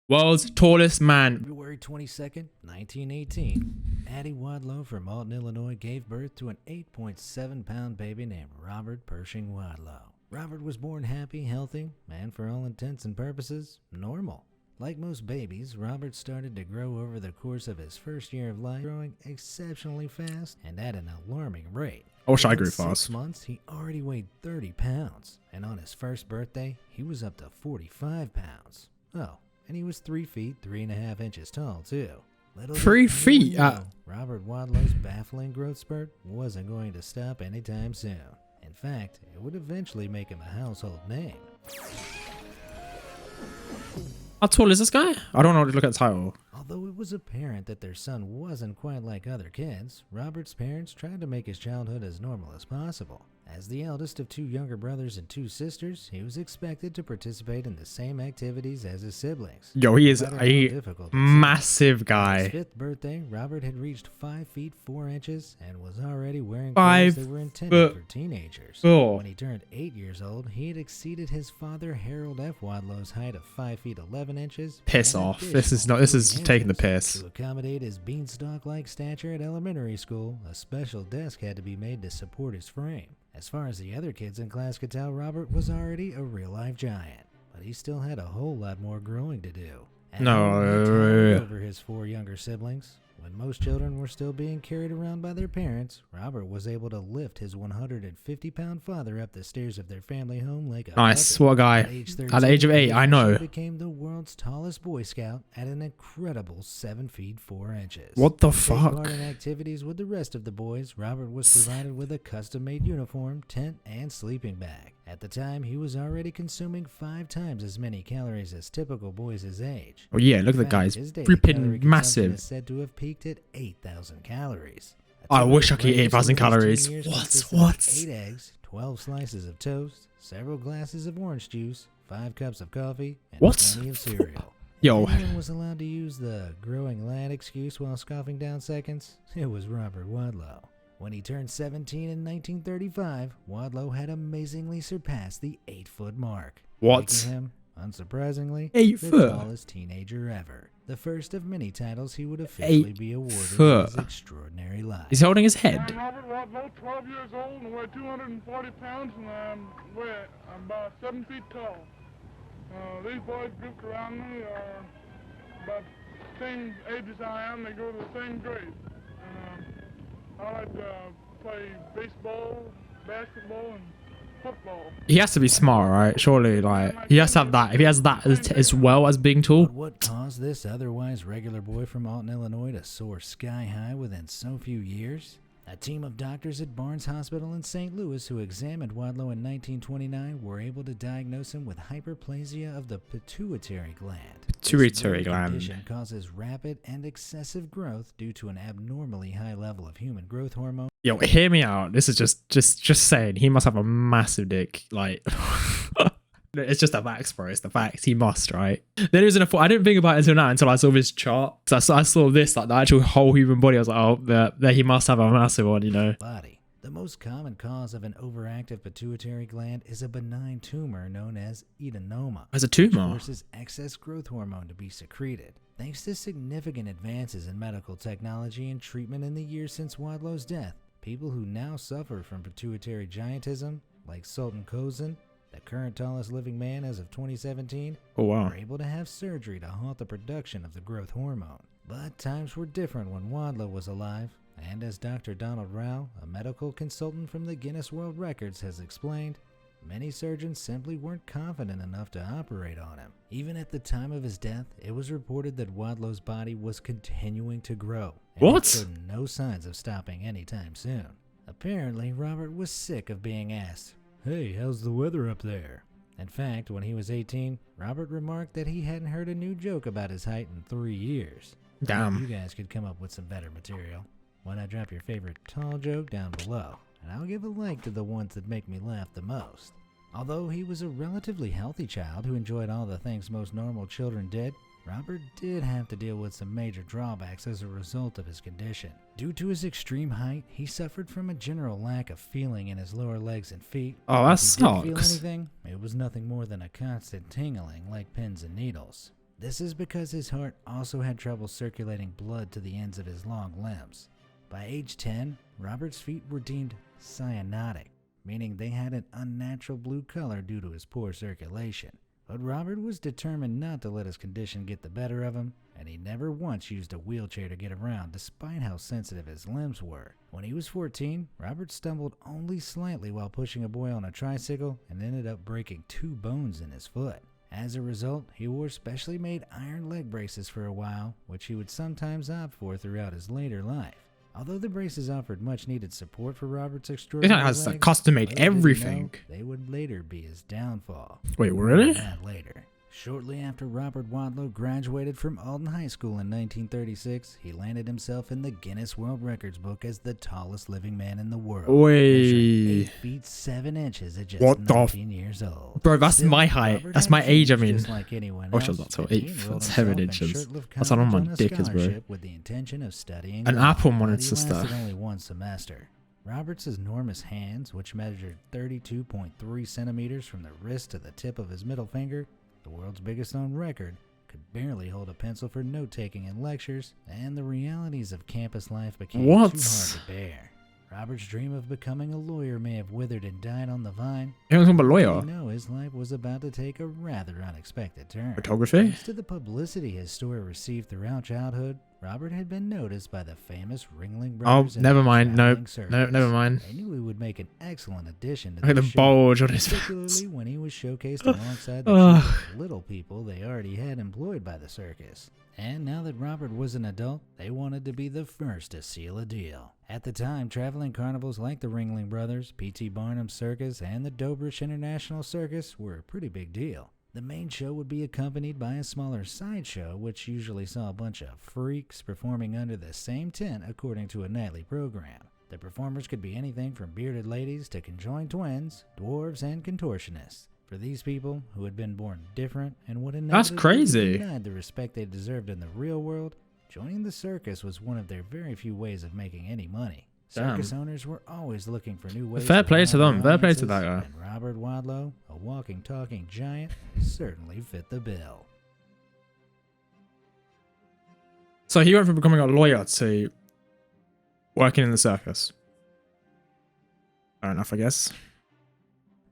World's tallest man. February 22nd, 1918, Addie Wadlow from Alton, Illinois gave birth to an 8.7-pound baby named Robert Pershing Wadlow. Robert was born happy, healthy, and for all intents and purposes, normal. Like most babies, Robert started to grow over the course of his first year of life, growing exceptionally fast and at an alarming rate. I wish I grew Within fast. 6 months, he already weighed 30 pounds, and on his first birthday, he was up to 45 pounds. Oh, and he was 3 feet 3.5 inches tall, too. Little 3 did feet? anyone know, Robert Wadlow's baffling growth spurt wasn't going to stop anytime soon. In fact, it would eventually make him a household name. How tall is this guy? I don't know. Look at the title. Although it was apparent that their son wasn't quite like other kids, Robert's parents tried to make his childhood as normal as possible. As the eldest of 2 younger brothers and 2 sisters, he was expected to participate in the same activities as his siblings. Yo, he is No matter how a difficult it massive seemed. On guy. his 5th birthday, Robert had reached 5 feet 4 inches and was already wearing 5 clothes that were intended for teenagers. foot. When he turned 8 years old, he had exceeded his father Harold F. Wadlow's height of 5 feet 11 inches. Piss and an off. This is additional taking the 3 piss. To accommodate his beanstalk-like stature at elementary school, a special desk had to be made to support his frame. As far as the other kids in class could tell, Robert was already a real-life giant, but he still had a whole lot more growing to do. At home, he towered over his 4 younger siblings. When most children were still being carried around by their parents, Robert was able to lift his 150-pound father up the stairs of their family home like a Nice. puppet. What a guy. At the age of 8, I know. He became the world's tallest Boy Scout at an incredible 7 feet 4 inches. What the To take fuck? part in activities with the rest of the boys, Robert was provided with a custom-made uniform, tent, and sleeping bag. At the time, he was already consuming 5 times as many calories as typical boys his age. Oh yeah, look at In the fact, guys. his daily Flipping calorie consumption massive. is said to have peaked at 8,000 calories. A I wish I could eat typical 8,000 breakfast in his calories. teen years What? consisted of What? 8 eggs, 12 slices of toast, several glasses of orange juice, 5 cups of coffee, and What? plenty of cereal. Yo. If anyone was allowed to use the growing lad excuse while scoffing down seconds, it was Robert Wadlow. When he turned 17 in 1935, Wadlow had amazingly surpassed the 8-foot mark. What? Making him, unsurprisingly, 8 the foot? tallest teenager ever. The first of many titles he would officially 8 be awarded foot. in his extraordinary life. He's holding his I'm head. Robert Wadlow, 12 years old, and weigh 240 pounds, and I'm about 7 feet tall. These boys grouped around me are about the same age as I am. They go to the same grade. I like to play baseball, basketball, and football. He has to be smart, right? Surely, like, he has to have that. If he has that as well as being tall. But what caused this otherwise regular boy from Alton, Illinois to soar sky high within so few years? A team of doctors at Barnes Hospital in St. Louis who examined Wadlow in 1929 were able to diagnose him with hyperplasia of the pituitary gland. Pituitary This gland. condition causes rapid and excessive growth due to an abnormally high level of human growth hormone. Yo, hear me out. This is just saying. He must have a massive dick. Like, it's just a facts, bro. It's the facts. He must, right? Then it was I didn't think about it until now, until I saw this chart. So I saw this, like the actual whole human body. I was like, oh, there he must have a massive one, you know. Body. The most common cause of an overactive pituitary gland is a benign tumor known as adenoma. As a Which tumor. forces excess growth hormone to be secreted. Thanks to significant advances in medical technology and treatment in the years since Wadlow's death, people who now suffer from pituitary giantism, like Sultan Kozan, the current tallest living man as of 2017, Oh wow. were able to have surgery to halt the production of the growth hormone. But times were different when Wadlow was alive, and as Dr. Donald Rao, a medical consultant from the Guinness World Records, has explained, many surgeons simply weren't confident enough to operate on him. Even at the time of his death, it was reported that Wadlow's body was continuing to grow. And What? it showed no signs of stopping anytime soon. Apparently, Robert was sick of being asked, "Hey, how's the weather up there?" In fact, when he was 18, Robert remarked that he hadn't heard a new joke about his height in 3 years. You Damn. guys could come up with some better material. Why not drop your favorite tall joke down below, and I'll give a like to the ones that make me laugh the most. Although he was a relatively healthy child who enjoyed all the things most normal children did, Robert did have to deal with some major drawbacks as a result of his condition. Due to his extreme height, he suffered from a general lack of feeling in his lower legs and feet. Oh, that If he did feel sucks. anything, it was nothing more than a constant tingling like pins and needles. This is because his heart also had trouble circulating blood to the ends of his long limbs. By age 10, Robert's feet were deemed cyanotic, meaning they had an unnatural blue color due to his poor circulation. But Robert was determined not to let his condition get the better of him, and he never once used a wheelchair to get around despite how sensitive his limbs were. When he was 14, Robert stumbled only slightly while pushing a boy on a tricycle and ended up breaking 2 bones in his foot. As a result, he wore specially made iron leg braces for a while, which he would sometimes opt for throughout his later life. Although the braces offered much needed support for Robert's extraordinary It has legs, custom made little did he everything. know, they would later be his downfall. Wait, really? That later. Shortly after Robert Wadlow graduated from Alden High School in 1936, he landed himself in the Guinness World Records book as the tallest living man in the world. Wait. 8 feet 7 inches at just What the 19 years old. Bro, that's Still, my height. Robert That's had my age, I shoes mean. just like anyone Oh, she's else, not tall. and 8 he foot enrolled 7 himself in inches. short-lived That's on my college on a dick is, bro. scholarship with the intention of studying An law, Apple but monitor he lasted stuff. only 1 semester. Robert's enormous hands, which measured 32.3 centimeters from the wrist to the tip of his middle finger, the world's biggest known record, could barely hold a pencil for note-taking in lectures, and the realities of campus life became What? too hard to bear. Robert's dream of becoming a lawyer may have withered and died on the vine. He was a But lawyer. you know his life was about to take a rather unexpected turn. Photography? Thanks to the publicity his story received throughout childhood, Robert had been noticed by the famous Ringling Oh, Brothers. and never the mind. Traveling No, Circus. never mind. They knew he would make an excellent addition to Look at the the show, bulge on his face. particularly when he was showcased alongside the Ugh. cheap little people they already had employed by the circus. And now that Robert was an adult, they wanted to be the first to seal a deal. At the time, traveling carnivals like the Ringling Brothers, P.T. Barnum's Circus, and the Dobrich International Circus were a pretty big deal. The main show would be accompanied by a smaller sideshow, which usually saw a bunch of freaks performing under the same tent according to a nightly program. The performers could be anything from bearded ladies to conjoined twins, dwarves, and contortionists. For these people, who had been born different and would That's inevitably crazy. be denied the respect they deserved in the real world, joining the circus was one of their very few ways of making any money. Damn. Circus owners were always looking for new ways Fair play to wow them. their Fair play to that audiences, guy. and Robert Wadlow, a walking, talking giant, certainly fit the bill. So he went from becoming a lawyer to working in the circus. Fair enough, I guess.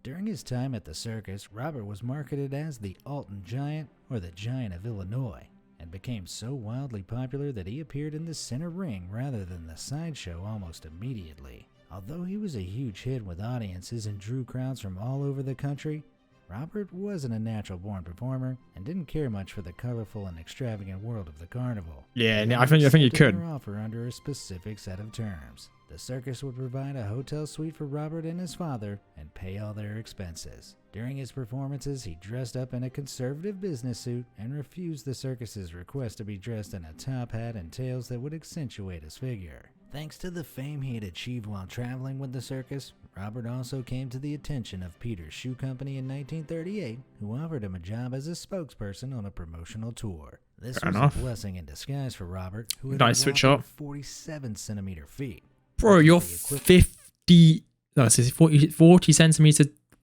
During his time at the circus, Robert was marketed as the Alton Giant, or the Giant of Illinois, and became so wildly popular that he appeared in the center ring rather than the sideshow almost immediately. Although he was a huge hit with audiences and drew crowds from all over the country, Robert wasn't a natural-born performer and didn't care much for the colorful and extravagant world of the carnival. Yeah, They I think you accepted could. their offer under a specific set of terms. The circus would provide a hotel suite for Robert and his father and pay all their expenses. During his performances, he dressed up in a conservative business suit and refused the circus's request to be dressed in a top hat and tails that would accentuate his figure. Thanks to the fame he had achieved while traveling with the circus, Robert also came to the attention of Peter's Shoe Company in 1938, who offered him a job as a spokesperson on a promotional tour. This Fair was enough. a blessing in disguise for Robert, who had Nice switch up. 47 centimeter feet. Bro, which is you're the equivalent 50... No, it says 40 centimeter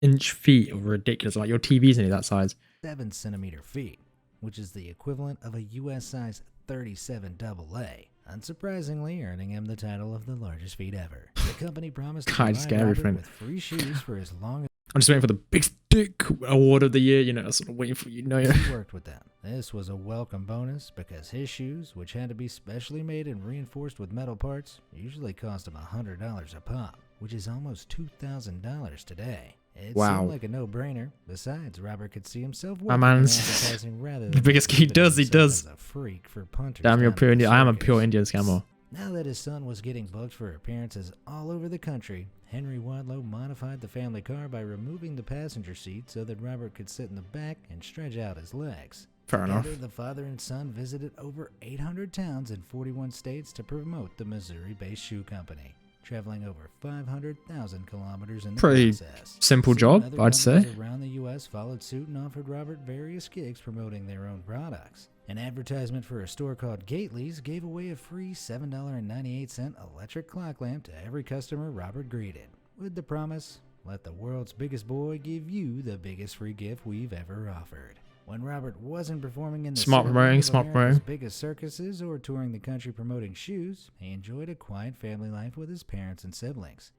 inch feet are ridiculous. Like, your TV's nearly that size. 7 centimeter feet, which is the equivalent of a US size 37 AA. Unsurprisingly, earning him the title of the largest feet ever. The company promised to God, just provide get Robert everything. with free shoes for as long I'm just waiting for the big dick award of the year. You know, I'm sort of waiting for you. Know, as he worked with them. This was a welcome bonus because his shoes, which had to be specially made and reinforced with metal parts, usually cost him $100 a pop, which is almost $2,000 today. It Wow. seemed like a no-brainer. Besides, Robert could see himself My working in man's advertising rather the than biggest he exhibiting does, he himself does. as a freak for punters Damn, you're down pure at the Indian. I am a circus. pure Indian scammer. Now that his son was getting booked for appearances all over the country, Henry Wadlow modified the family car by removing the passenger seat so that Robert could sit in the back and stretch out his legs. Fair enough. Together, the father and son visited over 800 towns in 41 states to promote the Missouri-based shoe company, traveling over 500,000 kilometers in the Pretty process. simple Soon, job, other I'd say. companies around the U.S. followed suit and offered Robert various gigs promoting their own products. An advertisement for a store called Gately's gave away a free $7.98 electric clock lamp to every customer Robert greeted, with the promise, "Let the world's biggest boy give you the biggest free gift we've ever offered." When Robert wasn't performing in the Smart city promoting, of smart America's promoting. biggest circuses or touring the country promoting shoes, he enjoyed a quiet family life with his parents and siblings.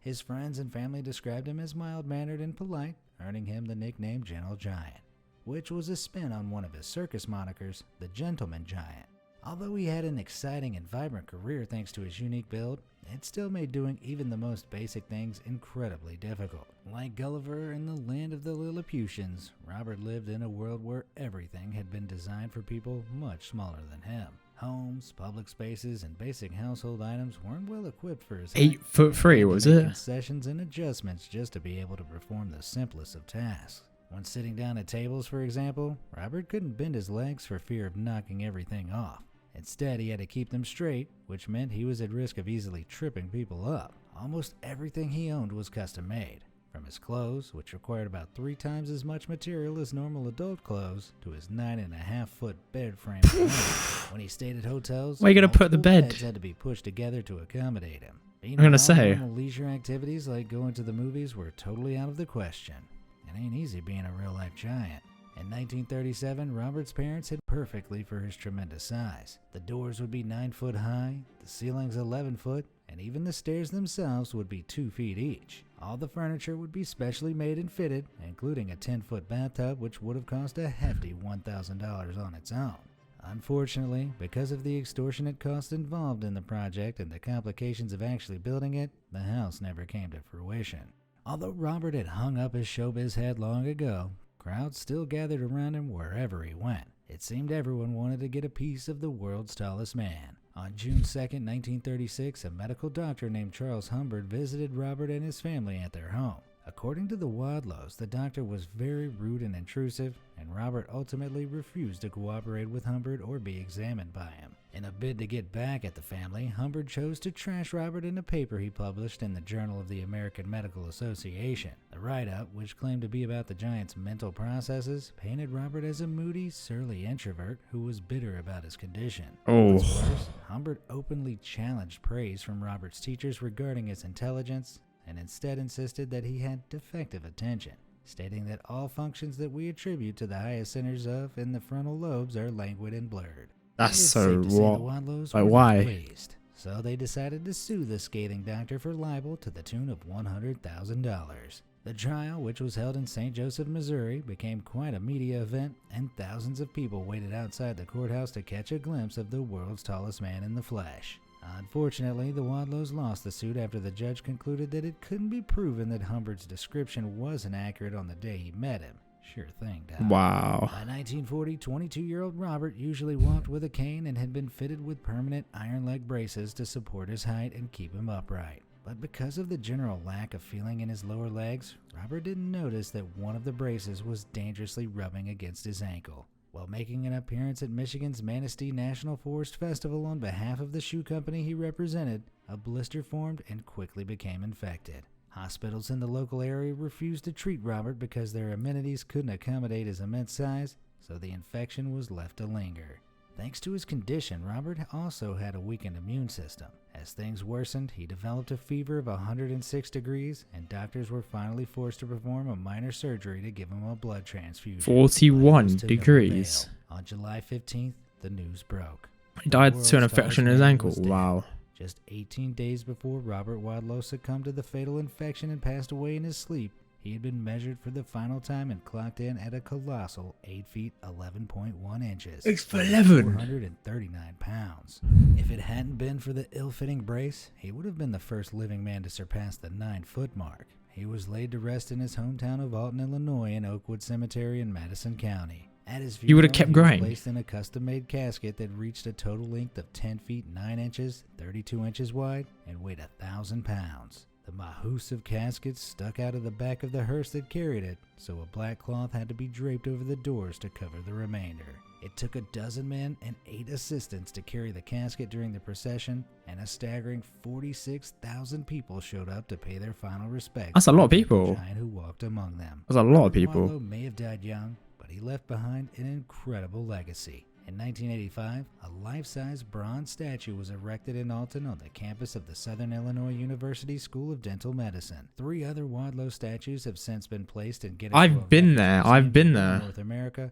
His friends and family described him as mild-mannered and polite, earning him the nickname Gentle Giant, which was a spin on one of his circus monikers, the Gentleman Giant. Although he had an exciting and vibrant career thanks to his unique build, it still made doing even the most basic things incredibly difficult. Like Gulliver in the land of the Lilliputians, Robert lived in a world where everything had been designed for people much smaller than him. Homes, public spaces, and basic household items weren't well equipped for his height. 8'3", was He had to it? make concessions and adjustments just to be able to perform the simplest of tasks. When sitting down at tables, for example, Robert couldn't bend his legs for fear of knocking everything off. Instead, he had to keep them straight, which meant he was at risk of easily tripping people up. Almost everything he owned was custom made, from his clothes, which required about 3 times as much material as normal adult clothes, to his 9.5-foot bed frame. When he stayed at hotels, Where are you gonna put the multiple bed? beds had to be pushed together to accommodate him. gonna say. Normal leisure activities like going to the movies were totally out of the question. It ain't easy being a real-life giant. In 1937, Robert's parents hid perfectly for his tremendous size. The doors would be 9 foot high, the ceilings 11 foot, and even the stairs themselves would be 2 feet each. All the furniture would be specially made and fitted, including a 10-foot bathtub, which would have cost a hefty $1,000 on its own. Unfortunately, because of the extortionate costs involved in the project and the complications of actually building it, the house never came to fruition. Although Robert had hung up his showbiz head long ago, crowds still gathered around him wherever he went. It seemed everyone wanted to get a piece of the world's tallest man. On June 2, 1936, a medical doctor named Charles Humbert visited Robert and his family at their home. According to the Wadlows, the doctor was very rude and intrusive, and Robert ultimately refused to cooperate with Humbert or be examined by him. In a bid to get back at the family, Humbert chose to trash Robert in a paper he published in the Journal of the American Medical Association. The write-up, which claimed to be about the giant's mental processes, painted Robert as a moody, surly introvert who was bitter about his condition. Oh. What's worse, Humbert openly challenged praise from Robert's teachers regarding his intelligence, and instead insisted that he had defective attention, stating that all functions that we attribute to the highest centers of in the frontal lobes are languid and blurred. That's It's so safe to say the what? Wadlows Like, were why? not pleased, so they decided to sue the scathing doctor for libel to the tune of $100,000. The trial, which was held in St. Joseph, Missouri, became quite a media event, and thousands of people waited outside the courthouse to catch a glimpse of the world's tallest man in the flesh. Unfortunately, the Wadlows lost the suit after the judge concluded that it couldn't be proven that Humbert's description wasn't accurate on the day he met him. Sure thing, Doc. Wow. By 1940, 22-year-old Robert usually walked with a cane and had been fitted with permanent iron leg braces to support his height and keep him upright. But because of the general lack of feeling in his lower legs, Robert didn't notice that one of the braces was dangerously rubbing against his ankle. While making an appearance at Michigan's Manistee National Forest Festival on behalf of the shoe company he represented, a blister formed and quickly became infected. Hospitals in the local area refused to treat Robert because their amenities couldn't accommodate his immense size, so the infection was left to linger. Thanks to his condition, Robert also had a weakened immune system. As things worsened, he developed a fever of 106 degrees, and doctors were finally forced to perform a minor surgery to give him a blood transfusion. 41 But it was to no degrees. avail. On July 15th, the news broke. He died The to an world's infection in tallest his man ankle. was dead. Wow. Just 18 days before Robert Wadlow succumbed to the fatal infection and passed away in his sleep, he had been measured for the final time and clocked in at a colossal 8 feet 11.1 inches. 8'11". 439 pounds. If it hadn't been for the ill-fitting brace, he would have been the first living man to surpass the 9-foot mark. He was laid to rest in his hometown of Alton, Illinois in Oakwood Cemetery in Madison County. At his He would have funeral, kept he was growing. placed in a custom-made casket that reached a total length of 10 feet 9 inches, 32 inches wide, and weighed 1,000 pounds. The mahoosive casket stuck out of the back of the hearse that carried it, so a black cloth had to be draped over the doors to cover the remainder. It took a dozen men and 8 assistants to carry the casket during the procession, and a staggering 46,000 people showed up to pay their final respects. That's a lot of to the people. giant who walked among them. That's a lot of Robert people. Wadlow may have died young, but he left behind an incredible legacy. In 1985, a life-size bronze statue was erected in Alton on the campus of the Southern Illinois University School of Dental Medicine. 3 other Wadlow statues have since been placed in Guinness I've World been Records there. museums I've been in there. North America,